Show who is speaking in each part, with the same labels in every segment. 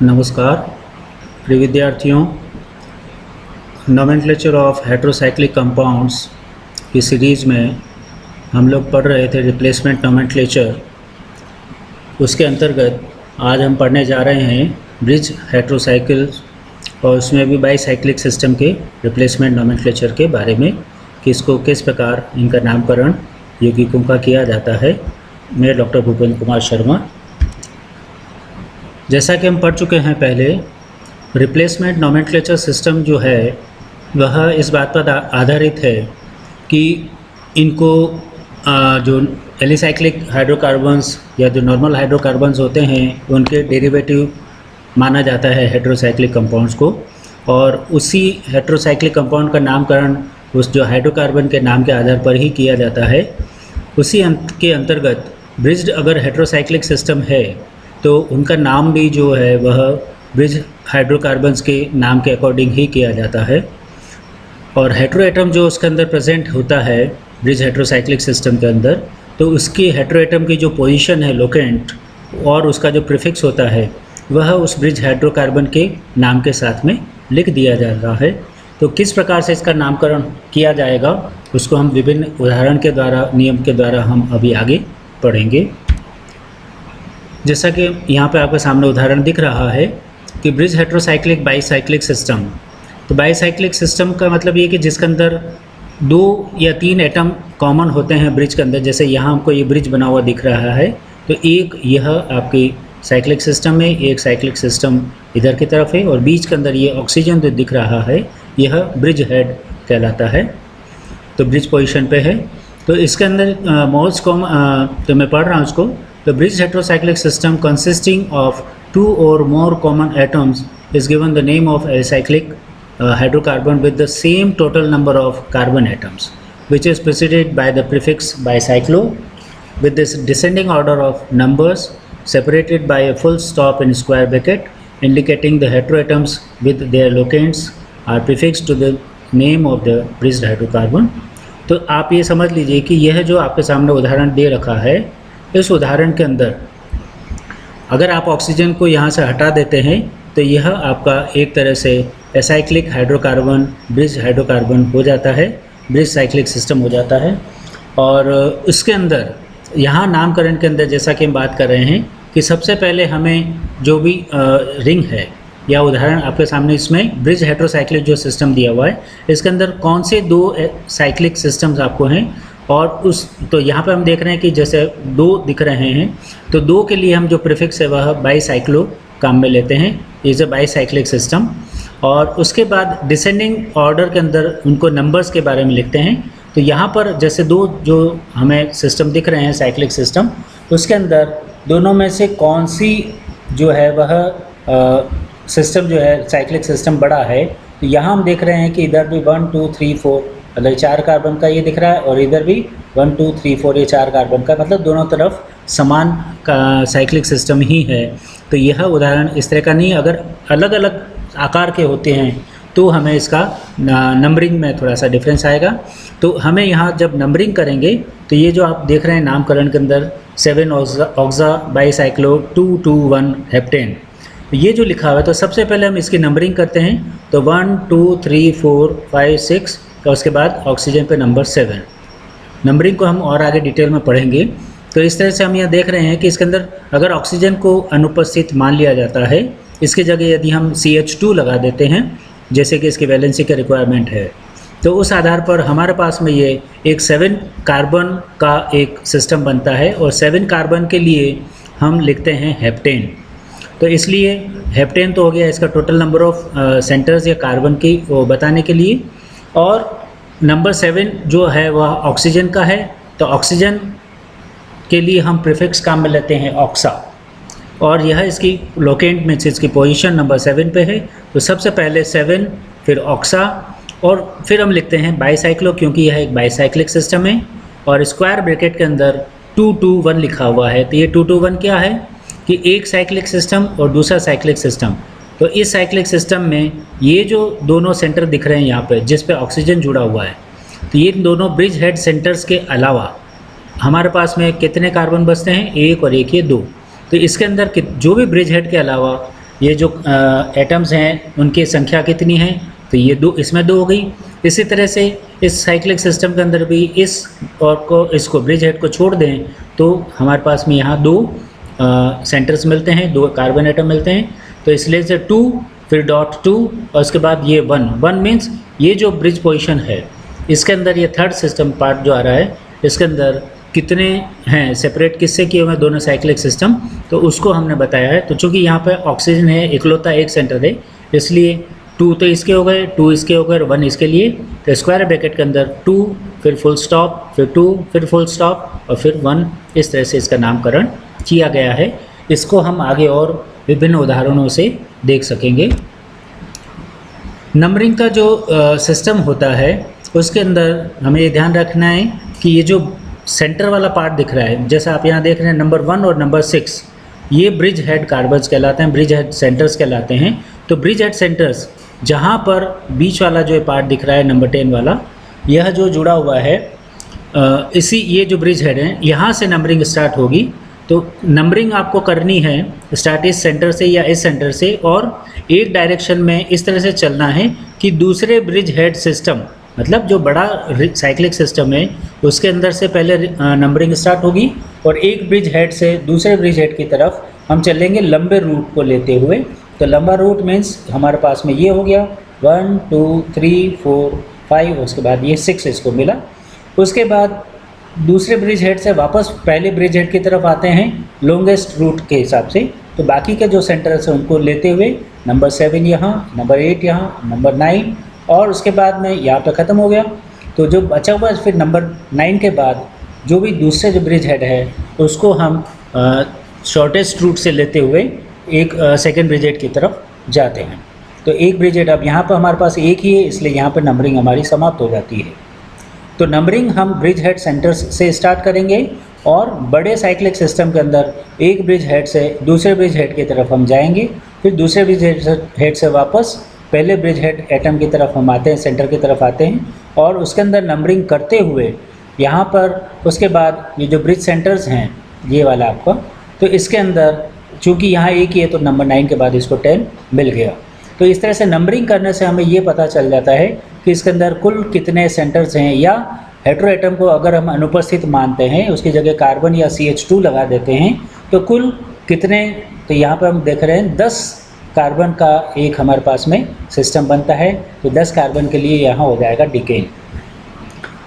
Speaker 1: नमस्कार प्रिय विद्यार्थियों। नोमेनक्लेचर ऑफ हेटेरोसाइक्लिक कंपाउंड्स की सीरीज़ में हम लोग पढ़ रहे थे रिप्लेसमेंट नोमेनक्लेचर। उसके अंतर्गत आज हम पढ़ने जा रहे हैं ब्रिज हेटेरोसाइकिल्स और उसमें भी बाईसाइक्लिक सिस्टम के रिप्लेसमेंट नोमेनक्लेचर के बारे में कि इसको किस प्रकार इनका नामकरण यौगिकों का किया जाता है। मैं डॉक्टर भूपेंद्र कुमार शर्मा। जैसा कि हम पढ़ चुके हैं पहले, रिप्लेसमेंट नोमेनक्लेचर सिस्टम जो है वह इस बात पर आधारित है कि इनको जो एलिसाइक्लिक हाइड्रोकार्बन्स या जो नॉर्मल हाइड्रोकार्बन्स होते हैं उनके डेरिवेटिव माना जाता है हेटेरोसाइक्लिक कंपाउंड्स को, और उसी हेटेरोसाइक्लिक कंपाउंड का नामकरण उस जो हाइड्रोकार्बन के नाम के आधार पर ही किया जाता है। उसी के अंतर्गत ब्रिज्ड अगर हेटेरोसाइक्लिक सिस्टम है तो उनका नाम भी जो है वह ब्रिज हाइड्रोकार्बन्स के नाम के अकॉर्डिंग ही किया जाता है। और हेटेरोएटम जो उसके अंदर प्रेजेंट होता है ब्रिज हेटेरोसाइक्लिक सिस्टम के अंदर, तो उसकी हेटेरोएटम की जो पोजीशन है लोकेंट और उसका जो प्रीफिक्स होता है वह उस ब्रिज हाइड्रोकार्बन के नाम के साथ में लिख दिया जा रहा है। तो किस प्रकार से इसका नामकरण किया जाएगा उसको हम विभिन्न उदाहरण के द्वारा, नियम के द्वारा हम अभी आगे पढ़ेंगे। जैसा कि यहाँ पे आपके सामने उदाहरण दिख रहा है कि ब्रिज हेटेरोसाइक्लिक बाईसाइक्लिक सिस्टम। तो बाईसाइक्लिक सिस्टम का मतलब ये कि जिसके अंदर 2 या 3 एटम कॉमन होते हैं ब्रिज के अंदर। जैसे यहाँ हमको ये ब्रिज बना हुआ दिख रहा है, तो एक यह आपकी साइक्लिक सिस्टम है, एक साइक्लिक सिस्टम इधर की तरफ है, और बीच के अंदर ये ऑक्सीजन जो दिख रहा है यह ब्रिज हेड कहलाता है, तो ब्रिज पोजिशन पे है। तो इसके अंदर मोस्ट कॉमन तो मैं पढ़ रहा हूँ उसको। The bridge heterocyclic system consisting of 2 or more common atoms is given the name of acyclic hydrocarbon with the same total number of carbon atoms, which is preceded by the prefix bicyclo, with this descending order of numbers separated by a full stop in square bracket, indicating the heteroatoms with their locants are prefixed to the name of the bridged hydrocarbon। तो आप ये समझ लीजिए कि यह जो आपके सामने उदाहरण दे रखा है, इस उदाहरण के अंदर अगर आप ऑक्सीजन को यहाँ से हटा देते हैं तो यह आपका एक तरह से एसाइक्लिक हाइड्रोकार्बन ब्रिज हाइड्रोकार्बन हो जाता है, ब्रिज साइक्लिक सिस्टम हो जाता है। और उसके अंदर यहाँ नामकरण के अंदर जैसा कि हम बात कर रहे हैं कि सबसे पहले हमें जो भी रिंग है या उदाहरण आपके सामने, इसमें ब्रिज हेटेरोसाइक्लिक जो सिस्टम दिया हुआ है इसके अंदर कौन से 2 साइक्लिक सिस्टम्स आपको हैं, और उस तो यहाँ पे हम देख रहे हैं कि जैसे 2 दिख रहे हैं, तो 2 के लिए हम जो प्रीफिक्स है वह बाईसाइक्लो काम में लेते हैं, इज़ अ बाईसाइक्लिक सिस्टम। और उसके बाद डिसेंडिंग ऑर्डर के अंदर उनको नंबर्स के बारे में लिखते हैं। तो यहाँ पर जैसे 2 जो हमें सिस्टम दिख रहे हैं साइक्लिक सिस्टम, उसके अंदर दोनों में से कौन सी जो है वह सिस्टम जो है साइक्लिक सिस्टम बड़ा है। तो यहाँ हम देख रहे हैं कि इधर भी 1 2 3 4 मतलब 4 कार्बन का ये दिख रहा है, और इधर भी 1 2 3 4 ये 4 कार्बन का, मतलब दोनों तरफ समान का साइक्लिक सिस्टम ही है। तो यह उदाहरण इस तरह का नहीं, अगर अलग अलग आकार के होते हैं तो हमें इसका नंबरिंग में थोड़ा सा डिफरेंस आएगा। तो हमें यहाँ जब नंबरिंग करेंगे तो ये जो आप देख रहे हैं नामकरण के अंदर 7 ऑक्सा बाईसाइक्लो 221 हेप्टेन, ये जो लिखा हुआ है, तो सबसे पहले हम इसकी नंबरिंग करते हैं। तो 1 2 3 4 5 6 और उसके बाद ऑक्सीजन पे नंबर 7। नंबरिंग को हम और आगे डिटेल में पढ़ेंगे। तो इस तरह से हम यहाँ देख रहे हैं कि इसके अंदर अगर ऑक्सीजन को अनुपस्थित मान लिया जाता है, इसकी जगह यदि हम CH2 लगा देते हैं जैसे कि इसकी वैलेंसी का रिक्वायरमेंट है, तो उस आधार पर हमारे पास में ये एक 7 कार्बन का एक सिस्टम बनता है, और 7 कार्बन के लिए हम लिखते हैं हेप्टेन। तो इसलिए हेप्टेन तो हो गया इसका टोटल नंबर ऑफ सेंटर्स या कार्बन की वो बताने के लिए, और नंबर 7 जो है वह ऑक्सीजन का है। तो ऑक्सीजन के लिए हम प्रीफिक्स काम में लेते हैं ऑक्सा, और यह इसकी लोकेंट में इसकी पोजीशन नंबर 7 पे है। तो सबसे पहले 7, फिर ऑक्सा, और फिर हम लिखते हैं बाईसाइक्लो, क्योंकि यह एक बाईसाइक्लिक सिस्टम है, और स्क्वायर ब्रैकेट के अंदर 221 लिखा हुआ है। तो ये 221 क्या है कि एक साइक्लिक सिस्टम और दूसरा साइक्लिक सिस्टम। तो इस साइक्लिक सिस्टम में ये जो दोनों सेंटर दिख रहे हैं यहाँ पे जिस पे ऑक्सीजन जुड़ा हुआ है, तो ये दोनों ब्रिज हेड सेंटर्स के अलावा हमारे पास में कितने कार्बन बचते हैं, 1 और 1 ये 2। तो इसके अंदर जो भी ब्रिज हेड के अलावा ये जो एटम्स हैं उनकी संख्या कितनी है, तो ये दो, इसमें दो हो गई। इसी तरह से इस साइक्लिक सिस्टम के अंदर भी इस और को इसको ब्रिज हेड को छोड़ दें तो हमारे पास में यहाँ दो सेंटर्स मिलते हैं, दो कार्बन एटम मिलते हैं। तो इसलिए से 2 फिर डॉट 2 और उसके बाद ये 1 मीन्स ये जो ब्रिज पोजीशन है इसके अंदर ये थर्ड सिस्टम पार्ट जो आ रहा है इसके अंदर कितने हैं सेपरेट किससे किए हुए दोनों साइक्लिक सिस्टम, तो उसको हमने बताया है। तो चूँकि यहाँ पे ऑक्सीजन है इकलौता एक सेंटर है, इसलिए 2 तो इसके हो गए, 2 इसके हो गए और 1 इसके लिए। तो स्क्वायर ब्रैकेट के अंदर 2 फिर फुल स्टॉप फिर 2 फिर फुल स्टॉप और फिर 1, इस तरह से इसका नामकरण किया गया है। इसको हम आगे और विभिन्न उदाहरणों से देख सकेंगे। नंबरिंग का जो सिस्टम होता है उसके अंदर हमें ये ध्यान रखना है कि ये जो सेंटर वाला पार्ट दिख रहा है, जैसा आप यहाँ देख रहे हैं नंबर 1 और नंबर 6, ये ब्रिज हेड कार्बन्स कहलाते हैं, ब्रिज हेड सेंटर्स कहलाते हैं। तो ब्रिज हेड सेंटर्स जहाँ पर बीच वाला जो पार्ट दिख रहा है नंबर 10 वाला, यह जो जुड़ा हुआ है इसी ये जो ब्रिज हेड है यहाँ से नंबरिंग स्टार्ट होगी। तो नंबरिंग आपको करनी है स्टार्ट इस सेंटर से या इस सेंटर से, और एक डायरेक्शन में इस तरह से चलना है कि दूसरे ब्रिज हेड सिस्टम, मतलब जो बड़ा साइक्लिक सिस्टम है उसके अंदर से पहले नंबरिंग स्टार्ट होगी और एक ब्रिज हेड से दूसरे ब्रिज हेड की तरफ हम चलेंगे लंबे रूट को लेते हुए। तो लंबा रूट मीन्स हमारे पास में ये हो गया 1 2 3 4 5, उसके बाद ये 6 इसको मिला। उसके बाद दूसरे ब्रिज हेड से वापस पहले ब्रिज हेड की तरफ आते हैं लॉन्गेस्ट रूट के हिसाब से। तो बाकी के जो सेंटर्स हैं उनको लेते हुए नंबर 7 यहाँ, नंबर 8 यहाँ, नंबर 9 और उसके बाद में यहाँ पे ख़त्म हो गया। तो जो बचा हुआ फिर नंबर 9 के बाद जो भी दूसरे जो ब्रिज हेड है उसको हम शॉर्टेस्ट रूट से लेते हुए एक सेकेंड ब्रिज हेड की तरफ जाते हैं। तो एक ब्रिज हेड अब यहाँ पर हमारे पास एक ही है, इसलिए यहाँ पर नंबरिंग हमारी समाप्त हो जाती है। तो नंबरिंग हम ब्रिज हेड सेंटर्स से स्टार्ट करेंगे और बड़े साइक्लिक सिस्टम के अंदर एक ब्रिज हेड से दूसरे ब्रिज हेड की तरफ हम जाएंगे, फिर दूसरे ब्रिज हेड से वापस पहले ब्रिज हेड एटम की तरफ हम आते हैं, सेंटर की तरफ आते हैं और उसके अंदर नंबरिंग करते हुए यहाँ पर उसके बाद ये जो ब्रिज सेंटर्स हैं ये वाला आपका, तो इसके अंदर चूँकि यहाँ एक ही है तो नंबर 9 के बाद इसको 10 मिल गया। तो इस तरह से नंबरिंग करने से हमें ये पता चल जाता है कि इसके अंदर कुल कितने सेंटर्स हैं, या हेटेरो एटम को अगर हम अनुपस्थित मानते हैं उसकी जगह कार्बन या CH2 लगा देते हैं तो कुल कितने, तो यहाँ पर हम देख रहे हैं 10 कार्बन का एक हमारे पास में सिस्टम बनता है। तो 10 कार्बन के लिए यहाँ हो जाएगा डिकेन।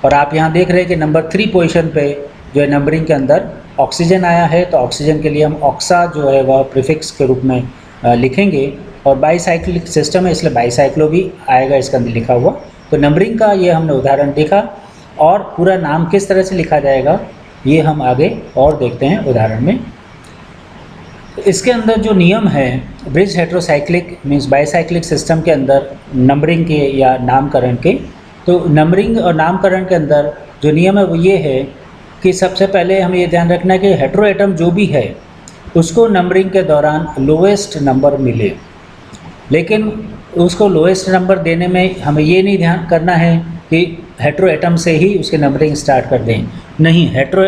Speaker 1: और आप यहाँ देख रहे हैं कि नंबर 3 पोजीशन पे जो है नंबरिंग के अंदर ऑक्सीजन आया है, तो ऑक्सीजन के लिए हम ऑक्सा जो है वह प्रीफिक्स के रूप में लिखेंगे। और बाईसाइक्लिक सिस्टम है इसलिए बाईसाइक्लो भी आएगा इसके अंदर लिखा हुआ। तो नंबरिंग का ये हमने उदाहरण देखा और पूरा नाम किस तरह से लिखा जाएगा ये हम आगे और देखते हैं उदाहरण में। इसके अंदर जो नियम है bridge heterocyclic means bicyclic system के अंदर नंबरिंग के या नामकरण के, तो नंबरिंग और नामकरण के अंदर जो नियम है वो ये है कि सबसे पहले हमें ये ध्यान रखना है कि हेटेरो एटम जो भी है उसको नंबरिंग के दौरान लोएस्ट नंबर मिले, लेकिन उसको लोएस्ट नंबर देने में हमें ये नहीं ध्यान करना है कि हेटेरो एटम से ही उसकी नंबरिंग स्टार्ट कर दें। नहीं, हेटेरो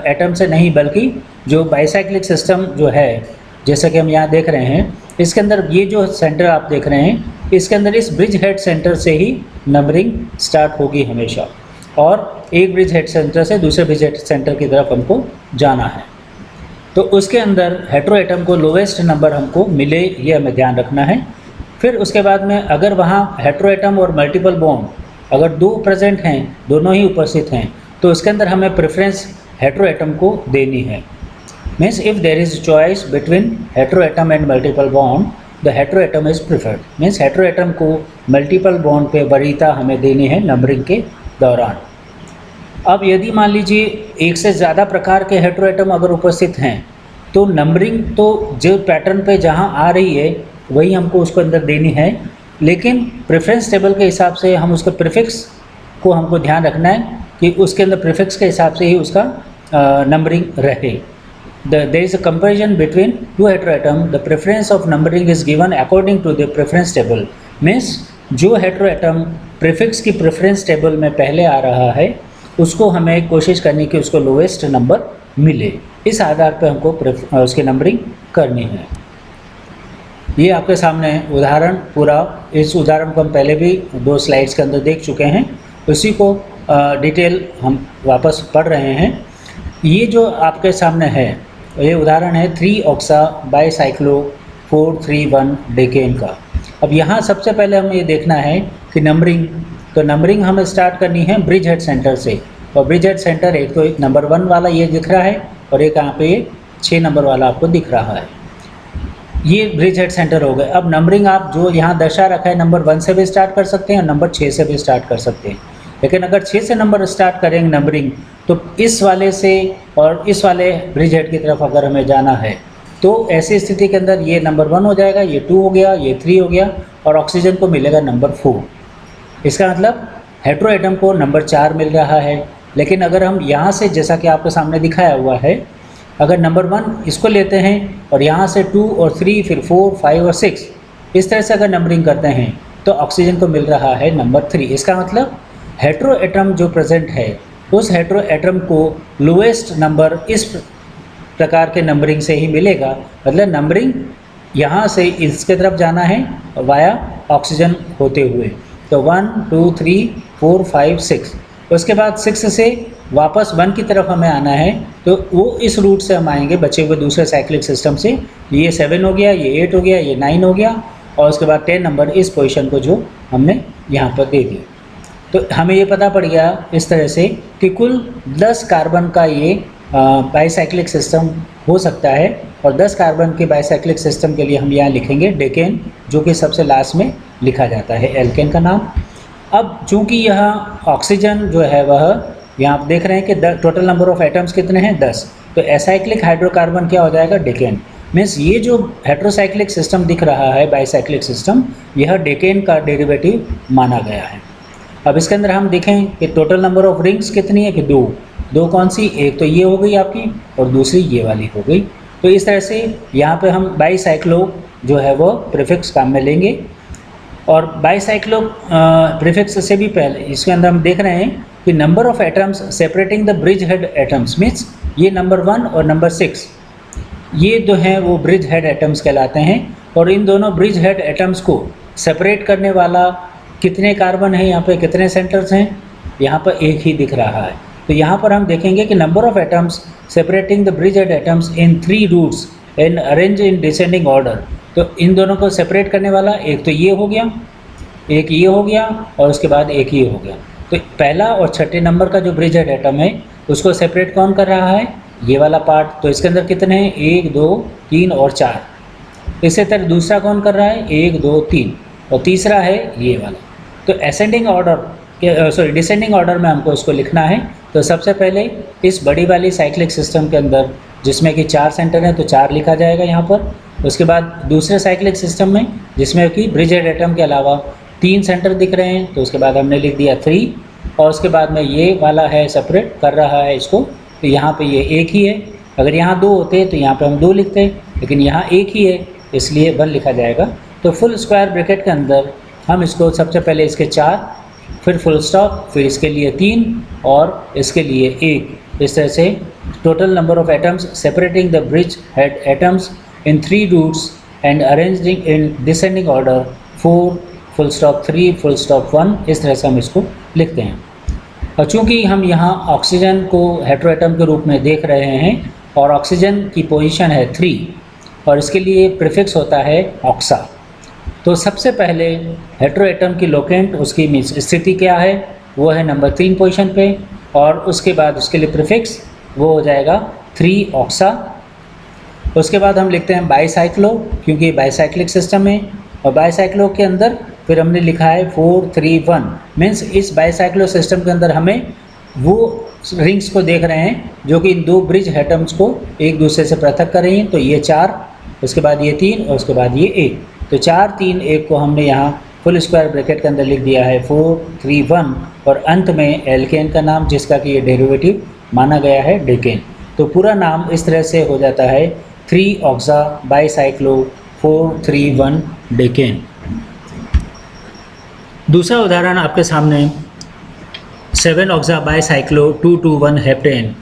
Speaker 1: एटम से नहीं, बल्कि जो बाईसाइक्लिक सिस्टम जो है जैसा कि हम यहाँ देख रहे हैं इसके अंदर ये जो सेंटर आप देख रहे हैं इसके अंदर इस ब्रिज हेड सेंटर से ही नंबरिंग स्टार्ट होगी हमेशा, और एक ब्रिज हेड सेंटर से दूसरे ब्रिज हेड सेंटर की तरफ हमको जाना है। तो उसके अंदर हेटेरो एटम को लोवेस्ट नंबर हमको मिले ये हमें ध्यान रखना है। फिर उसके बाद में अगर वहाँ हेटेरो एटम और मल्टीपल बॉन्ड अगर दो प्रेजेंट हैं, दोनों ही उपस्थित हैं, तो उसके अंदर हमें प्रेफरेंस हेटेरो एटम को देनी है। Means if there is choice between hetero atom and multiple bond the hetero atom is preferred. Means hetero atom को मल्टीपल बॉन्ड पे वरीयता हमें देनी है नंबरिंग के दौरान। अब यदि मान लीजिए एक से ज़्यादा प्रकार के हेटेरो एटम अगर उपस्थित हैं तो नंबरिंग तो जो पैटर्न पे जहाँ आ रही है वही हमको उसको अंदर देनी है, लेकिन प्रेफरेंस टेबल के हिसाब से हम उसके प्रीफिक्स को हमको ध्यान रखना है कि उसके अंदर प्रीफिक्स के हिसाब से ही उसका नंबरिंग रहे। There is a comparison between two hetero atom, the preference of numbering is given according to the preference table. Means जो हेटेरो एटम प्रीफिक्स की प्रेफरेंस टेबल में पहले आ रहा है उसको हमें कोशिश करनी कि उसको लोएस्ट नंबर मिले, इस आधार पर हमको उसकी नंबरिंग करनी है। ये आपके सामने उदाहरण पूरा, इस उदाहरण को हम पहले भी 2 स्लाइड्स के अंदर देख चुके हैं, उसी को डिटेल हम वापस पढ़ रहे हैं। ये जो आपके सामने है ये उदाहरण है 3-ऑक्सा बाईसाइक्लो 431 डेकेन का। अब यहाँ सबसे पहले हमें ये देखना है कि नंबरिंग, तो नंबरिंग हमें स्टार्ट करनी है ब्रिज हेड सेंटर से, और ब्रिज हेड सेंटर एक तो नंबर 1 वाला ये दिख रहा है और एक यहाँ पे 6 नंबर वाला आपको दिख रहा है, ये ब्रिज हेड सेंटर हो गए। अब नंबरिंग आप जो यहाँ दर्शा रखा है नंबर 1 से भी स्टार्ट कर सकते हैं और नंबर 6 से भी स्टार्ट कर सकते हैं, लेकिन अगर 6 से नंबर स्टार्ट करेंगे नंबरिंग तो इस वाले से और इस वाले ब्रिज हेड की तरफ अगर हमें जाना है तो ऐसी स्थिति के अंदर ये नंबर 1 हो जाएगा, ये 2 हो गया, ये 3 हो गया और ऑक्सीजन को मिलेगा नंबर 4। इसका मतलब हेटेरो एटम को नंबर 4 मिल रहा है। लेकिन अगर हम यहाँ से, जैसा कि आपके सामने दिखाया हुआ है, अगर नंबर 1 इसको लेते हैं और यहाँ से 2 और 3 फिर 4, 5 और 6 इस तरह से अगर नंबरिंग करते हैं तो ऑक्सीजन को मिल रहा है नंबर 3। इसका मतलब हेटेरो एटम जो प्रेजेंट है उस हेटेरो एटम को लोएस्ट नंबर इस प्रकार के नंबरिंग से ही मिलेगा। मतलब नंबरिंग यहाँ से इसके तरफ जाना है वाया ऑक्सीजन होते हुए, तो 1, 2, 3, 4, 5, 6, उसके बाद 6 से वापस 1 की तरफ हमें आना है, तो वो इस रूट से हम आएंगे बचे हुए दूसरे साइक्लिक सिस्टम से। ये 7 हो गया, ये 8 हो गया, ये 9 हो गया और उसके बाद 10 नंबर इस पोजीशन को जो हमने यहाँ पर दे दिया। तो हमें ये पता पड़ गया इस तरह से कि कुल 10 कार्बन का ये बाईसाइक्लिक सिस्टम हो सकता है, और 10 कार्बन के बाईसाइक्लिक सिस्टम के लिए हम यहाँ लिखेंगे डेकेन, जो कि सबसे लास्ट में लिखा जाता है एल्केन का नाम। अब चूँकि यह ऑक्सीजन जो है वह यहाँ आप देख रहे हैं कि टोटल नंबर ऑफ एटम्स कितने हैं 10, तो एसाइक्लिक हाइड्रोकार्बन क्या हो जाएगा डेकेन। मीन्स ये जो हेटेरोसाइक्लिक सिस्टम दिख रहा है बाईसाइक्लिक सिस्टम, यह डेकेन का डेरिवेटिव माना गया है। अब इसके अंदर हम देखें कि टोटल नंबर ऑफ रिंग्स कितनी है कि 2 कौन सी, एक तो ये हो गई आपकी और दूसरी ये वाली हो गई। तो इस तरह से यहाँ पे हम बाईसाइक्लो जो है वो प्रीफिक्स काम में लेंगे। और बाईसाइक्लो प्रीफिक्स से भी पहले इसके अंदर हम देख रहे हैं कि number of atoms separating the bridge head atoms, means ये नंबर 1 और नंबर 6 ये जो हैं वो ब्रिज हेड एटम्स कहलाते हैं। और इन दोनों ब्रिज हेड एटम्स को सेपरेट करने वाला कितने कार्बन है, यहाँ पे कितने सेंटर्स हैं, यहाँ पर एक ही दिख रहा है। तो यहाँ पर हम देखेंगे कि number of atoms separating the bridge head atoms in 3 routes and arrange in descending order. तो इन दोनों को सेपरेट करने वाला एक तो ये हो गया, एक ये हो गया और उसके बाद एक ये हो गया। तो पहला और छठे नंबर का जो ब्रिज हेड एटम है उसको सेपरेट कौन कर रहा है, ये वाला पार्ट। तो इसके अंदर कितने हैं 1, 2, 3 और 4। इसी तरह दूसरा कौन कर रहा है 1, 2, 3 और तीसरा है ये वाला। तो असेंडिंग ऑर्डर के डिसेंडिंग ऑर्डर में हमको इसको लिखना है। तो सबसे पहले इस बड़ी वाली साइक्लिक सिस्टम के अंदर जिसमें कि 4 सेंटर हैं तो 4 लिखा जाएगा यहाँ पर। उसके बाद दूसरे साइक्लिक सिस्टम में जिसमें कि ब्रिज हेड एटम के अलावा 3 सेंटर दिख रहे हैं, तो उसके बाद हमने लिख दिया 3 और उसके बाद में ये वाला है सेपरेट कर रहा है इसको, तो यहाँ पे ये एक ही है। अगर यहाँ 2 होते तो यहाँ पे हम 2 लिखते, लेकिन यहाँ एक ही है इसलिए 1 लिखा जाएगा। तो फुल स्क्वायर ब्रैकेट के अंदर हम इसको सबसे पहले इसके 4, फिर फुल स्टॉप, फिर इसके लिए 3 और इसके लिए 1। इस तरह से total number of atoms separating the bridge head atoms in 3 routes and arranging in descending order 4 full stop 3 full stop 1। इस तरह से हम इसको लिखते हैं। और चूँकि हम यहाँ ऑक्सीजन को हेटेरो एटम के रूप में देख रहे हैं और ऑक्सीजन की पोजीशन है 3 और इसके लिए प्रीफिक्स होता है ऑक्सा, तो सबसे पहले हेटेरो एटम की लोकेंट उसकी स्थिति क्या है, वो है नंबर 3 पोजीशन पे, और उसके बाद उसके लिए प्रीफिक्स वो हो जाएगा 3 ऑक्सा। उसके बाद हम लिखते हैं बाईसाइक्लो, क्योंकि बाईसाइक्लिक सिस्टम है और बाईसाइक्लो के अंदर फिर हमने लिखा है 4, 3, 1। मीन्स इस बाईसाइक्लो सिस्टम के अंदर हमें वो रिंग्स को देख रहे हैं जो कि इन 2 ब्रिज एटम्स को एक दूसरे से पृथक कर रही हैं। तो ये 4, उसके बाद ये 3 और उसके बाद ये 1। तो 4, 3, 1 को हमने यहाँ फुल स्क्वायर ब्रैकेट के अंदर लिख दिया है 4, 3, 1 और अंत में एल्केन का नाम जिसका कि ये डेरिवेटिव माना गया है डेकेन। तो पूरा नाम इस तरह से हो जाता है 3 ऑक्सा बाईसाइक्लो 4, 3, 1 डेकेन। दूसरा उदाहरण आपके सामने 7 ऑक्सा बाईसाइक्लो 2, 2, 1 हेप्टेन।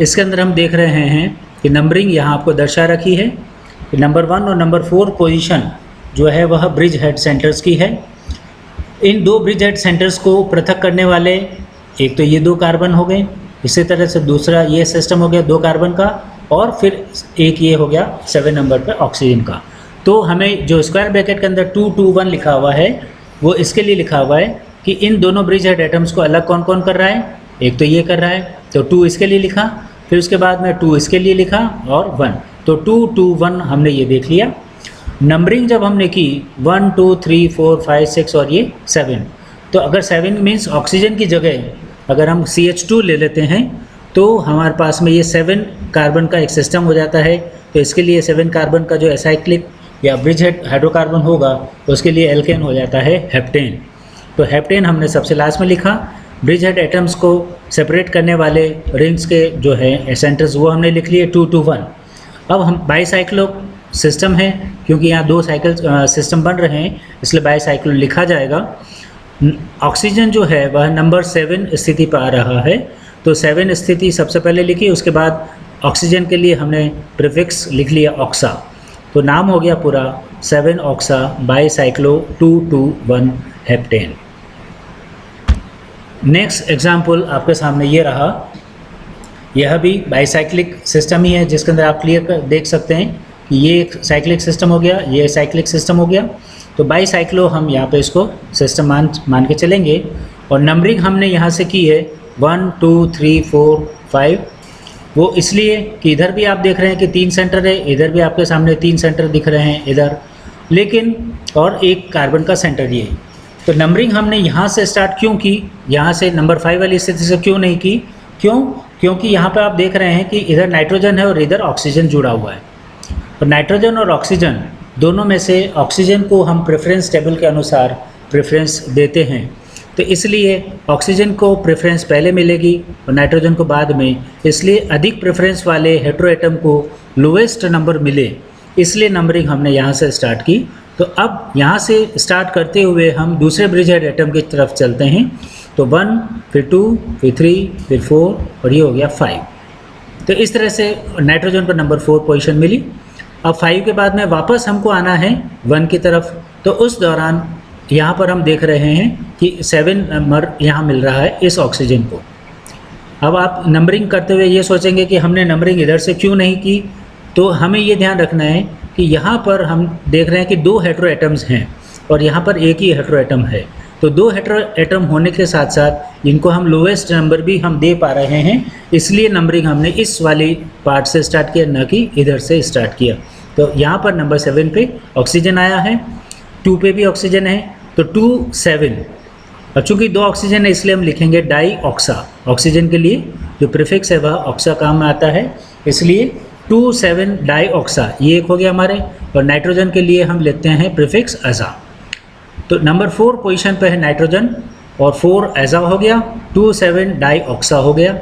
Speaker 1: इसके अंदर हम देख रहे हैं कि नंबरिंग यहाँ आपको दर्शा रखी है। नंबर 1 और नंबर 4 पोजीशन जो है वह ब्रिज हेड सेंटर्स की है। इन दो ब्रिज हेड सेंटर्स को पृथक करने वाले एक तो ये 2 कार्बन हो गए, इसी तरह से दूसरा ये सिस्टम हो गया 2 कार्बन का, और फिर एक ये हो गया 7 नंबर पे ऑक्सीजन का। तो हमें जो स्क्वायर ब्रैकेट के अंदर 2 2 1 लिखा हुआ है वो इसके लिए लिखा हुआ है कि इन दोनों ब्रिज हेड एटम्स को अलग कौन कौन कर रहा है, एक तो ये कर रहा है तो 2 इसके लिए लिखा, फिर उसके बाद में 2 इसके लिए लिखा और 1, तो 2 2 1 हमने ये देख लिया। नंबरिंग जब हमने की 1 2 3 4 5 6 और ये 7, तो अगर 7 मीन्स ऑक्सीजन की जगह अगर हम CH2 ले लेते हैं तो हमारे पास में ये 7 कार्बन का एक सिस्टम हो जाता है। तो इसके लिए 7 कार्बन का जो एसाइक्लिक या ब्रिज हेड हाइड्रोकार्बन होगा तो उसके लिए एल्केन हो जाता है हेप्टेन। तो हेप्टेन हमने सबसे लास्ट में लिखा। ब्रिज हेड एटम्स को सेपरेट करने वाले रिंग्स के जो है सेंटर्स वो हमने लिख लिए 2 2 1। अब हम बाईसाइक्लो सिस्टम है, क्योंकि यहाँ 2 साइकिल सिस्टम बन रहे हैं इसलिए बाईसाइक्लो लिखा जाएगा। ऑक्सीजन जो है वह नंबर 7 स्थिति पर आ रहा है, तो 7 स्थिति सबसे पहले लिखी, उसके बाद ऑक्सीजन के लिए हमने प्रीफिक्स लिख लिया ऑक्सा। तो नाम हो गया पूरा 7 ऑक्सा बाईसाइक्लो 2 2 1 हेप्टेन। नेक्स्ट एग्जाम्पल आपके सामने ये रहा, यह भी बाईसाइक्लिक सिस्टम ही है जिसके अंदर आप क्लियर देख सकते हैं कि ये एक साइक्लिक सिस्टम हो गया, ये साइक्लिक सिस्टम हो गया। तो बाईसाइक्लो हम यहाँ पे इसको सिस्टम मान के चलेंगे। और नंबरिंग हमने यहाँ से की है 1 2 3 4 5, वो इसलिए कि इधर भी आप देख रहे हैं कि 3 सेंटर है, इधर भी आपके सामने 3 सेंटर दिख रहे हैं इधर, लेकिन और एक कार्बन का सेंटर ये। तो नंबरिंग हमने यहाँ से स्टार्ट क्यों की, यहाँ से नंबर 5 वाली स्थिति से क्यों नहीं की, क्योंकि यहाँ पे आप देख रहे हैं कि इधर नाइट्रोजन है और इधर ऑक्सीजन जुड़ा हुआ है। और नाइट्रोजन और ऑक्सीजन दोनों में से ऑक्सीजन को हम प्रेफरेंस टेबल के अनुसार प्रेफरेंस देते हैं, तो इसलिए ऑक्सीजन को प्रेफरेंस पहले मिलेगी और नाइट्रोजन को बाद में, इसलिए अधिक प्रेफरेंस वाले हेटेरो एटम को लोएस्ट नंबर मिले, इसलिए नंबरिंग हमने यहाँ से स्टार्ट की। तो अब यहाँ से स्टार्ट करते हुए हम दूसरे ब्रिज हेड एटम की तरफ चलते हैं। तो 1 फिर 2 फिर 3 फिर 4 और ये हो गया 5। तो इस तरह से नाइट्रोजन पर नंबर 4 पोजीशन मिली। अब 5 के बाद में वापस हमको आना है 1 की तरफ, तो उस दौरान यहाँ पर हम देख रहे हैं कि 7 नंबर यहाँ मिल रहा है इस ऑक्सीजन को। अब आप नंबरिंग करते हुए ये सोचेंगे कि हमने नंबरिंग इधर से क्यों नहीं की, तो हमें ये ध्यान रखना है कि यहाँ पर हम देख रहे हैं कि 2 हेटेरो एटम्स हैं और यहाँ पर एक ही हेटेरो एटम है। तो 2 हेटेरो एटम होने के साथ साथ इनको हम लोएस्ट नंबर भी हम दे पा रहे हैं, इसलिए नंबरिंग हमने इस वाली पार्ट से स्टार्ट किया, न कि इधर से स्टार्ट किया। तो यहाँ पर नंबर 7 पे ऑक्सीजन आया है, 2 पे भी ऑक्सीजन है, तो 2 7। और चूँकि 2 ऑक्सीजन है इसलिए हम लिखेंगे डाई ऑक्सा। ऑक्सीजन के लिए जो प्रीफिक्स है वह ऑक्सा काम में आता है, इसलिए 2 7 डाई ऑक्सा ये एक हो गया हमारे। और नाइट्रोजन के लिए हम लेते हैं प्रीफिक्स एजा। तो नंबर 4 पोजीशन पे है नाइट्रोजन और 4 एजा हो गया, 2 7 डाई ऑक्सा हो गया।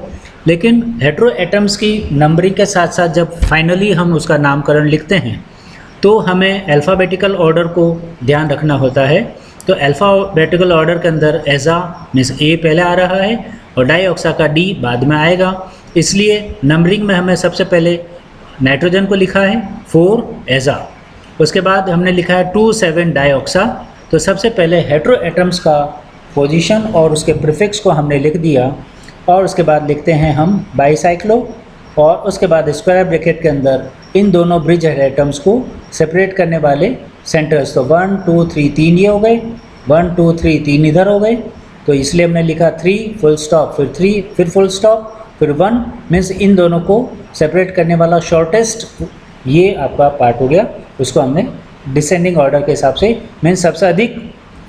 Speaker 1: लेकिन हेटेरो एटम्स की नंबरिंग के साथ साथ जब फाइनली हम उसका नामकरण लिखते हैं तो हमें अल्फ़ाबेटिकल ऑर्डर को ध्यान रखना होता है। तो अल्फ़ाबेटिकल ऑर्डर के अंदर एजा मीन्स ए पहले आ रहा है और डाईऑक्सा का डी बाद में आएगा, इसलिए नंबरिंग में हमें सबसे पहले नाइट्रोजन को लिखा है 4 एजा, उसके बाद हमने लिखा है 2 7 डाईऑक्सा। तो सबसे पहले हेटेरो एटम्स का पोजीशन और उसके प्रीफिक्स को हमने लिख दिया और उसके बाद लिखते हैं हम बाईसाइक्लो और उसके बाद स्क्वायर ब्रैकेट के अंदर इन दोनों ब्रिज हेड एटम्स को सेपरेट करने वाले सेंटर्स। तो 1 2 3 3 ये हो गए, 1 2 3 3 इधर हो गए, तो इसलिए हमने लिखा 3 फुल स्टॉप फिर 3 फिर फुल स्टॉप फिर 1 मीन्स इन दोनों को सेपरेट करने वाला शॉर्टेस्ट ये आपका पार्ट हो गया, उसको हमने डिसेंडिंग ऑर्डर के हिसाब से मीन्स सबसे अधिक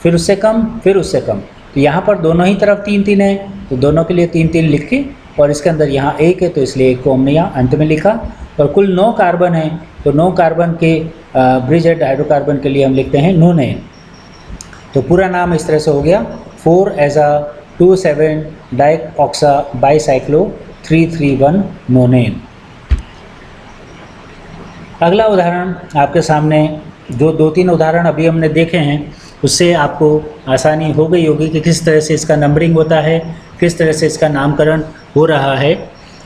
Speaker 1: फिर उससे कम फिर उससे कम। तो यहाँ पर दोनों ही तरफ 3 3 है, तो दोनों के लिए 3 3 लिख के और इसके अंदर यहाँ 1 है तो इसलिए 1 को हमने यहाँ अंत में लिखा। और कुल 9 कार्बन है, तो 9 कार्बन के ब्रिज हेड हाइड्रोकार्बन के लिए हम लिखते हैं नोनेन। तो पूरा नाम इस तरह से हो गया 4 एजा 2 7 डाईऑक्सा बाईसाइक्लो 3 3 1 नोनेन। अगला उदाहरण आपके सामने जो 2-3 उदाहरण अभी हमने देखे हैं उससे आपको आसानी हो गई होगी कि किस तरह से इसका नंबरिंग होता है, किस तरह से इसका नामकरण हो रहा है।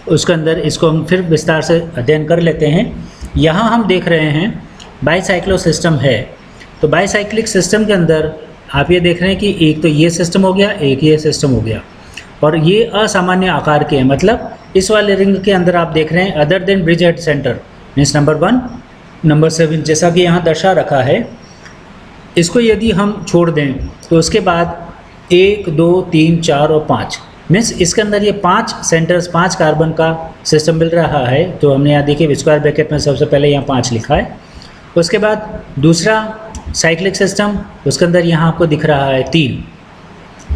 Speaker 1: उसके अंदर इसको हम फिर विस्तार से अध्ययन कर लेते हैं। यहाँ हम देख रहे हैं बाईसाइक्लो सिस्टम है, तो तो बाईसाइक्लिक सिस्टम के अंदर आप ये देख रहे हैं कि एक तो ये सिस्टम हो गया, एक ये सिस्टम हो गया, और ये असामान्य आकार के हैं। मतलब इस वाले रिंग के अंदर आप देख रहे हैं other than bridge head centre means number 1, number 7 जैसा कि यहाँ दर्शा रखा है। इसको यदि हम छोड़ दें तो उसके बाद 1, 2, 3, 4 और 5 मीन्स इसके अंदर ये 5 सेंटर्स, 5 कार्बन का सिस्टम मिल रहा है। तो हमने यहाँ देखिए स्क्वायर ब्रैकेट में सबसे पहले यहाँ 5 लिखा है। उसके बाद दूसरा साइक्लिक सिस्टम, उसके अंदर यहाँ आपको दिख रहा है 3,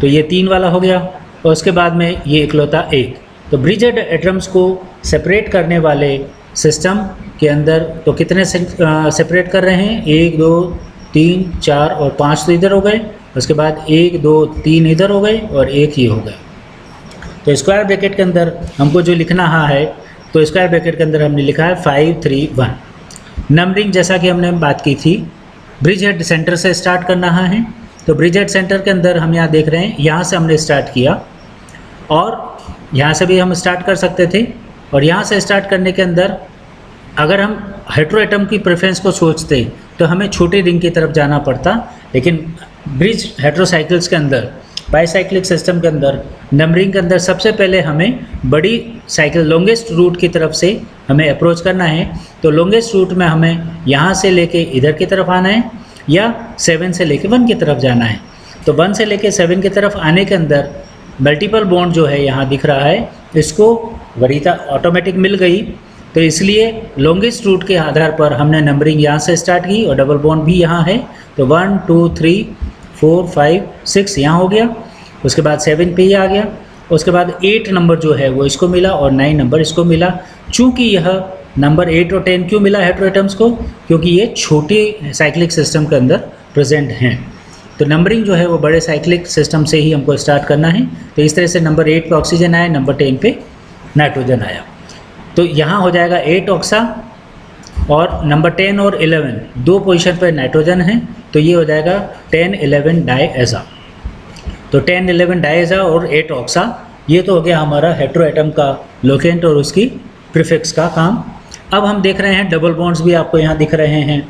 Speaker 1: तो ये 3 वाला हो गया। और उसके बाद में ये इकलौता 1। तो ब्रिज हेड एटम्स को सेपरेट करने वाले सिस्टम के अंदर तो कितने सेपरेट कर रहे हैं, 1, 2, 3, 4 और 5 तो इधर हो गए। उसके बाद 1, 2, 3 इधर हो गए और 1 ये हो गए। तो स्क्वायर ब्रैकेट के अंदर हमको जो लिखना है, तो स्क्वायर ब्रैकेट के अंदर हमने लिखा है 5, 3, 1। नंबरिंग जैसा कि हमने बात की थी, ब्रिज हेड सेंटर से स्टार्ट करना है। तो ब्रिज हेड सेंटर के अंदर हम यहाँ देख रहे हैं, यहाँ से हमने स्टार्ट किया और यहाँ से भी हम स्टार्ट कर सकते थे। और यहाँ से स्टार्ट करने के अंदर अगर हम हेटेरोएटम की प्रेफरेंस को सोचते तो हमें छोटे रिंग की तरफ जाना पड़ता, लेकिन ब्रिज हेटेरोसाइकिल्स के अंदर, बाईसाइक्लिक सिस्टम के अंदर, नंबरिंग के अंदर सबसे पहले हमें बड़ी साइकिल लॉन्गेस्ट रूट की तरफ से हमें अप्रोच करना है। तो लॉन्गेस्ट रूट में हमें यहाँ से लेके इधर की तरफ आना है या 7 से लेके 1 की तरफ जाना है। तो 1 से लेके 7 की तरफ आने के अंदर मल्टीपल बॉन्ड जो है यहाँ दिख रहा है, इसको वरीयता ऑटोमेटिक मिल गई। तो इसलिए लॉन्गेस्ट रूट के आधार पर हमने नंबरिंग यहाँ से स्टार्ट की और डबल बॉन्ड भी यहाँ है। तो 1, 2, 3, 4, 5, 6 यहाँ हो गया। उसके बाद 7 पे ही आ गया। उसके बाद 8 नंबर जो है वो इसको मिला और 9 नंबर इसको मिला। चूँकि यह नंबर 8 और 10 क्यों मिला हेटेरोएटम्स को, क्योंकि ये छोटे साइक्लिक सिस्टम के अंदर प्रेजेंट हैं। तो नंबरिंग जो है वो बड़े साइक्लिक सिस्टम से ही हमको स्टार्ट करना है। तो इस तरह से नंबर 8 पे ऑक्सीजन आया, नंबर 10 पे नाइट्रोजन आया। तो यहाँ हो जाएगा 8 ऑक्सा और नंबर 10 और 11 दो पोजीशन पर नाइट्रोजन है, तो ये हो जाएगा 10, 11 डाईएजा। तो 10, 11 डाईएजा और 8 ऑक्सा, ये तो हो गया हमारा हेटेरोएटम का लोकेंट और उसकी प्रीफिक्स का काम। अब हम देख रहे हैं डबल बॉन्ड्स भी आपको यहाँ दिख रहे हैं।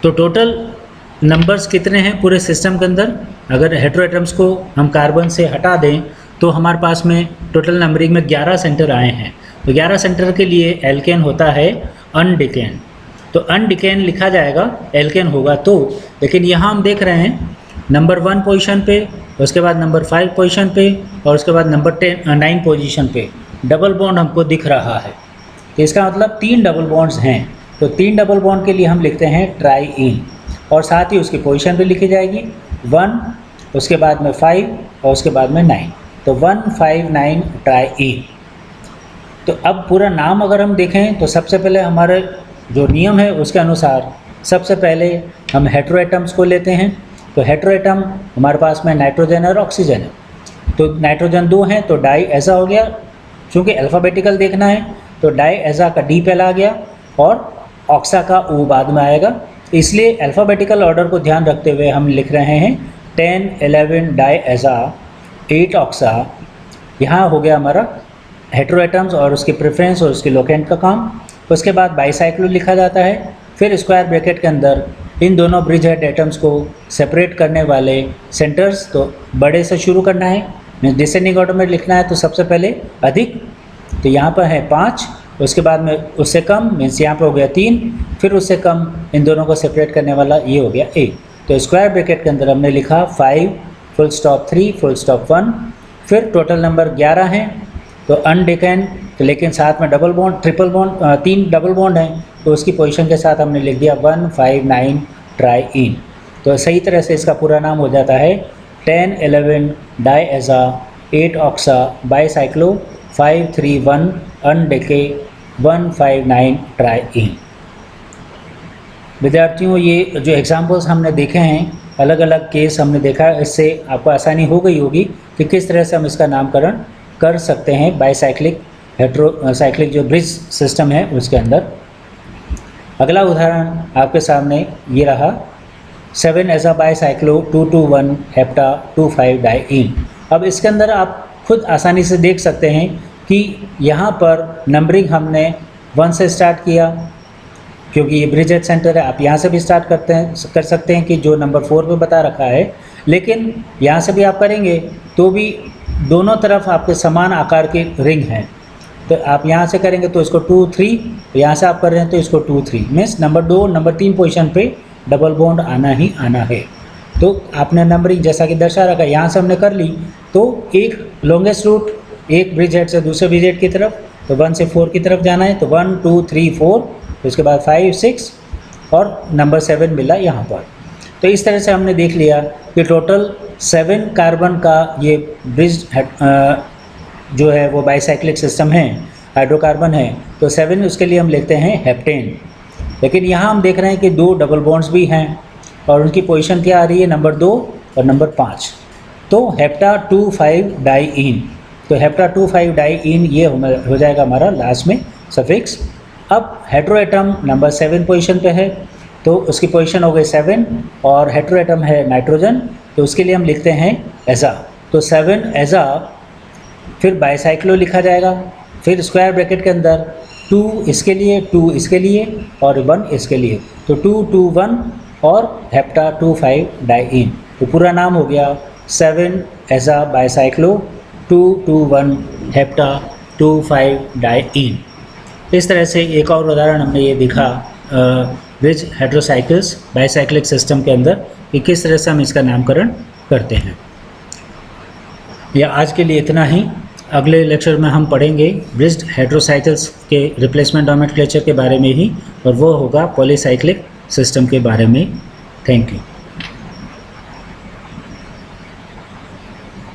Speaker 1: तो टोटल नंबर्स कितने हैं पूरे सिस्टम के अंदर, अगर हेटेरोएटम्स को हम कार्बन से हटा दें तो हमारे पास में टोटल नंबरिंग में 11 सेंटर आए हैं। तो 11 सेंटर के लिए एल्केन होता है अनडिकेन, तो अनडिकेन लिखा जाएगा, एल्केन होगा तो। लेकिन यहाँ हम देख रहे हैं नंबर 1 पोजीशन पे, उसके बाद नंबर 5 पोजीशन पे और उसके बाद नंबर 9 पोजीशन पे डबल बॉन्ड हमको दिख रहा है। तो इसका मतलब 3 डबल बॉन्ड्स हैं। तो 3 डबल बॉन्ड के लिए हम लिखते हैं ट्राईइन और साथ ही उसकी पोजीशन भी लिखी जाएगी 1, उसके बाद में 5 और उसके बाद में 9। तो 1, 5, 9 ट्राईइन। तो अब पूरा नाम अगर हम देखें तो सबसे पहले हमारे जो नियम है उसके अनुसार सबसे पहले हम हेटेरोएटम्स को लेते हैं। तो हेटेरोएटम हमारे पास में नाइट्रोजन और ऑक्सीजन है। तो नाइट्रोजन 2 हैं तो डाईएजा हो गया। चूँकि अल्फ़ाबेटिकल देखना है तो डाईएजा का डी पहला आ गया और ऑक्सा का ओ बाद में आएगा। इसलिए अल्फ़ाबेटिकल ऑर्डर को ध्यान रखते हुए हम लिख रहे हैं 10, 11 डाईएजा, 8 ऑक्सा। यहाँ हो गया हमारा हेटेरोएटम्स और उसकी प्रेफरेंस और उसके लोकेंट का काम। उसके बाद बाईसाइक्लो लिखा जाता है। फिर स्क्वायर ब्रैकेट के अंदर इन दोनों ब्रिज हेड एटम्स को सेपरेट करने वाले सेंटर्स, तो बड़े से शुरू करना है, डिसेंडिंग ऑर्डर में लिखना है। तो सबसे पहले अधिक, तो यहाँ पर है 5, उसके बाद में उससे कम मीन्स यहाँ पर हो गया 3, फिर उससे कम, इन दोनों को सेपरेट करने वाला ये हो गया 1। तो स्क्वायर ब्रैकेट के अंदर हमने लिखा 5 फुल स्टॉप 3 फुल स्टॉप 1। फिर टोटल नंबर 11 हैं। तो अनडिकेन, तो लेकिन साथ में double bond, triple bond, 3 double bond हैं, तो उसकी पोजीशन के साथ हमने लिख दिया 1, 5, 9 ट्राईइन। तो सही तरह से इसका पूरा नाम हो जाता है 10, 11 डाईएजा, 8 ऑक्सा, बाईसाइक्लो, 5, 3, 1 अनडिके, 1, 5, 9 ट्राईइन। विद्यार्थियों, ये जो एग्जाम्पल्स हमने देखे हैं, अलग अलग केस हमने देखा, इससे आपको आसानी हो गई होगी कि किस तरह से हम इसका नामकरण कर सकते हैं बाईसाइक्लिक हेटेरोसाइक्लिक जो ब्रिज सिस्टम है उसके अंदर। अगला उदाहरण आपके सामने ये रहा 7 एजा बाईसाइक्लो 2,2,1 हेप्टा 2,5 डाईइन। अब इसके अंदर आप खुद आसानी से देख सकते हैं कि यहाँ पर नंबरिंग हमने 1 से स्टार्ट किया क्योंकि ये ब्रिज एट सेंटर है, आप यहाँ से भी स्टार्ट कर सकते हैं कि जो नंबर 4 पे बता रखा है, लेकिन यहाँ से भी आप करेंगे तो भी दोनों तरफ आपके समान आकार के रिंग हैं। तो आप यहाँ से करेंगे तो इसको 2 3, यहाँ से आप कर रहे हैं तो इसको 2 3, मीन्स नंबर 2 नंबर 3 पोजीशन पे डबल बॉन्ड आना ही आना है। तो आपने नंबरिंग जैसा कि दर्शा रखा है, यहाँ से हमने कर ली तो एक लॉन्गेस्ट रूट, एक ब्रिज हेड से दूसरे ब्रिज हेड की तरफ, तो 1 से 4 की तरफ जाना है, तो 1 2 3 4, तो उसके बाद 5 6 और नंबर 7 मिला यहाँ पर। तो इस तरह से हमने देख लिया कि टोटल 7 कार्बन का ये ब्रिज जो है वो बाईसाइक्लिक सिस्टम है, हाइड्रोकार्बन है, तो 7 उसके लिए हम लिखते हैं हेप्टेन। लेकिन यहाँ हम देख रहे हैं कि 2 डबल बॉन्ड्स भी हैं और उनकी पोजीशन क्या आ रही है, नंबर 2 और नंबर 5। तो हेप्टा 2,5 डाइईन, तो हेप्टा 2,5 डाइईन ये हो जाएगा हमारा लास्ट में सफिक्स। अब हेट्रोएटम नंबर 7 पोजीशन पे है, तो उसकी पोजीशन हो गई 7 और हेट्रोएटम है नाइट्रोजन, तो उसके लिए हम लिखते हैं एजा। तो 7 एजा, फिर बाईसाइक्लो लिखा जाएगा, फिर स्क्वायर ब्रैकेट के अंदर 2 इसके लिए, 2 इसके लिए और 1 इसके लिए, तो 2 2 1 और हेप्टा 2,5 डाइईन। तो पूरा नाम हो गया 7 एजा बाईसाइक्लो 2 2 1 हेप्टा 2,5 डाइईन। इस तरह से एक और उदाहरण हमने ये देखा ब्रिज हेट्रोसाइकिल्स बाईसाइक्लिक सिस्टम के अंदर कि किस तरह से हम इसका नामकरण करते हैं। या आज के लिए इतना ही। अगले लेक्चर में हम पढ़ेंगे ब्रिज्ड हेट्रोसाइकिल्स के रिप्लेसमेंट नोमेनक्लेचर के बारे में ही, और वो होगा पॉलीसाइक्लिक सिस्टम के बारे में। Thank you.